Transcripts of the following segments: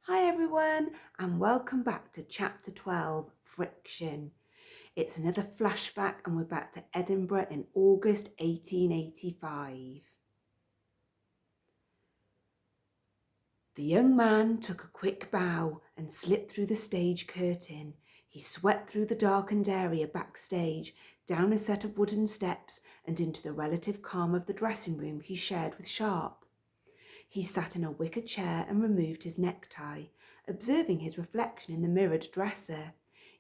Hi everyone, and welcome back to Chapter 12, Friction. It's another flashback and we're back to Edinburgh in August 1885. The young man took a quick bow and slipped through the stage curtain. He swept through the darkened area backstage, down a set of wooden steps and into the relative calm of the dressing room he shared with Sharp. He sat in a wicker chair and removed his necktie, observing his reflection in the mirrored dresser.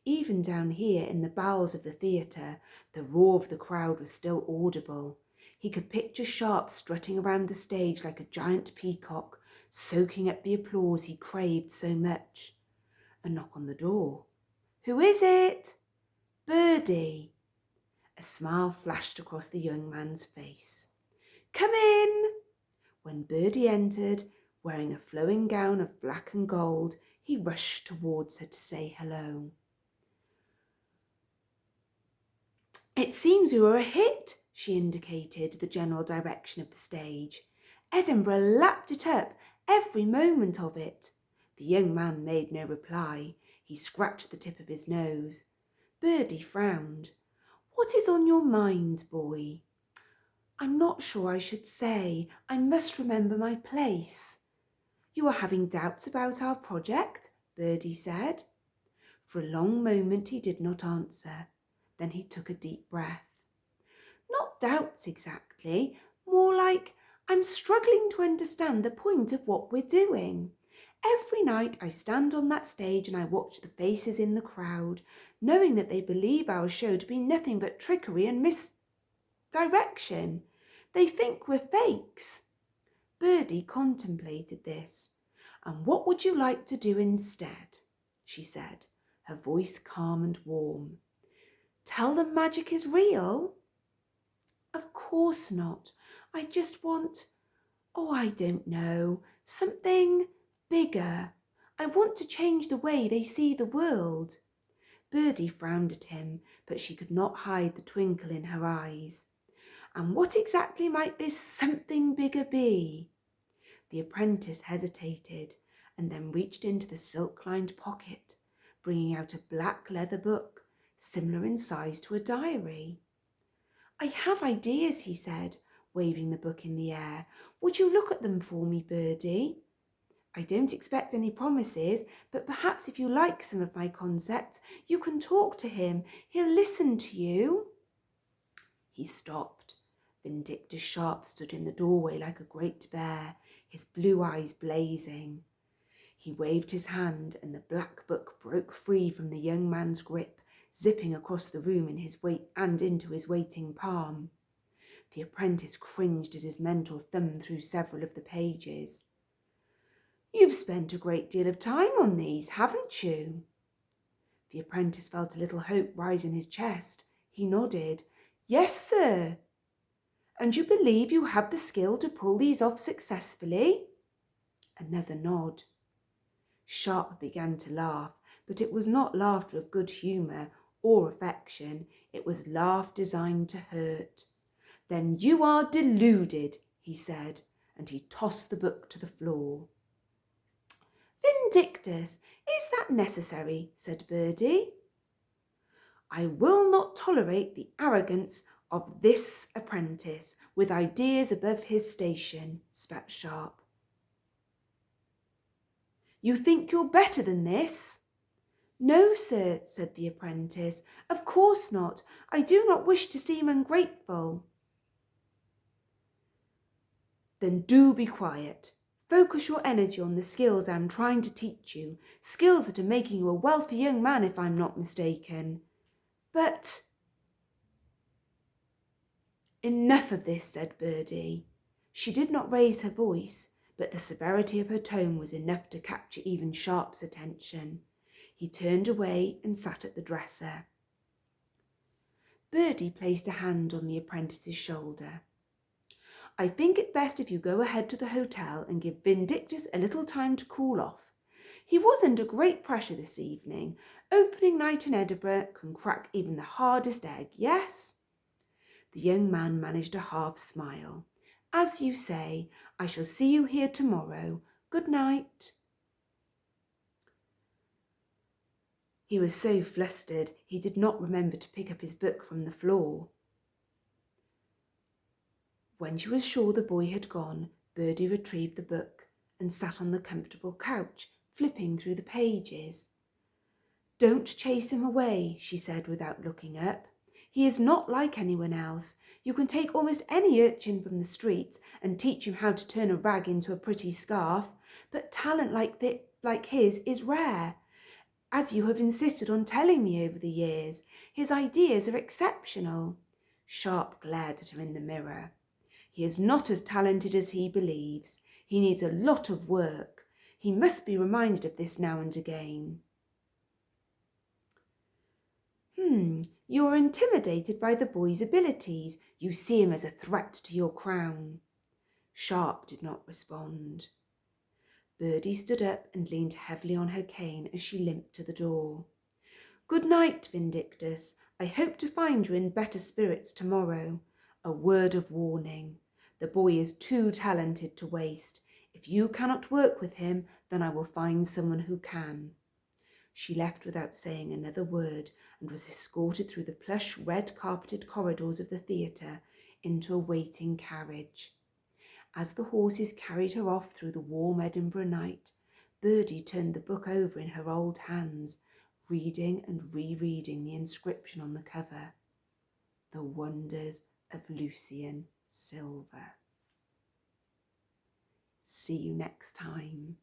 Even down here in the bowels of the theatre, the roar of the crowd was still audible. He could picture Sharp strutting around the stage like a giant peacock, soaking up the applause he craved so much. A knock on the door. "Who is it?" "Birdie." A smile flashed across the young man's face. "Come in." When Birdie entered, wearing a flowing gown of black and gold, he rushed towards her to say hello. "It seems we were a hit," she indicated the general direction of the stage. "Edinburgh lapped it up, every moment of it." The young man made no reply. He scratched the tip of his nose. Birdie frowned. "What is on your mind, boy?" "I'm not sure I should say. I must remember my place." "You are having doubts about our project?" Birdie said. For a long moment he did not answer. Then he took a deep breath. "Not doubts exactly, more like I'm struggling to understand the point of what we're doing. Every night I stand on that stage and I watch the faces in the crowd, knowing that they believe our show to be nothing but trickery and misdirection. They think we're fakes." Birdie contemplated this. "And what would you like to do instead?" she said, her voice calm and warm. "Tell them magic is real?" "Of course not. I just want, I don't know, something bigger. I want to change the way they see the world." Birdie frowned at him, but she could not hide the twinkle in her eyes. "And what exactly might this something bigger be?" The apprentice hesitated and then reached into the silk-lined pocket, bringing out a black leather book, similar in size to a diary. "I have ideas," he said, waving the book in the air. "Would you look at them for me, Birdie? I don't expect any promises, but perhaps if you like some of my concepts, you can talk to him. He'll listen to you." He stopped. Vindictus Sharp stood in the doorway like a great bear, his blue eyes blazing. He waved his hand and the black book broke free from the young man's grip, zipping across the room in his weight and into his waiting palm. The apprentice cringed as his mental thumbed through several of the pages. "You've spent a great deal of time on these, haven't you?" The apprentice felt a little hope rise in his chest. He nodded. "Yes, sir." "And you believe you have the skill to pull these off successfully?" Another nod. Sharp began to laugh, but it was not laughter of good humour or affection. It was laugh designed to hurt. "Then you are deluded," he said, and he tossed the book to the floor. "Vindictus, is that necessary?" said Birdie. "I will not tolerate the arrogance of this apprentice with ideas above his station," spat Sharp. "You think you're better than this?" "No, sir," said the apprentice. "Of course not. I do not wish to seem ungrateful." "Then do be quiet. Focus your energy on the skills I'm trying to teach you, skills that are making you a wealthy young man if I'm not mistaken." "But—" "Enough of this," said Birdie. She did not raise her voice, but the severity of her tone was enough to capture even Sharp's attention. He turned away and sat at the dresser. Birdie placed a hand on the apprentice's shoulder. "I think it best if you go ahead to the hotel and give Vindictus a little time to cool off. He was under great pressure this evening. Opening night in Edinburgh can crack even the hardest egg, yes?" The young man managed a half smile. "As you say, I shall see you here tomorrow. Good night." He was so flustered he did not remember to pick up his book from the floor. When she was sure the boy had gone, Birdie retrieved the book and sat on the comfortable couch, flipping through the pages. "Don't chase him away," she said without looking up. "He is not like anyone else. You can take almost any urchin from the street and teach him how to turn a rag into a pretty scarf, but talent like his is rare. As you have insisted on telling me over the years, his ideas are exceptional." Sharp glared at her in the mirror. "He is not as talented as he believes. He needs a lot of work. He must be reminded of this now and again." You are intimidated by the boy's abilities. You see him as a threat to your crown." Sharp did not respond. Birdie stood up and leaned heavily on her cane as she limped to the door. "Good night, Vindictus. I hope to find you in better spirits tomorrow. A word of warning. The boy is too talented to waste. If you cannot work with him, then I will find someone who can." She left without saying another word and was escorted through the plush red-carpeted corridors of the theatre into a waiting carriage. As the horses carried her off through the warm Edinburgh night, Birdie turned the book over in her old hands, reading and rereading the inscription on the cover. The Wonders of Lucian Silver. See you next time.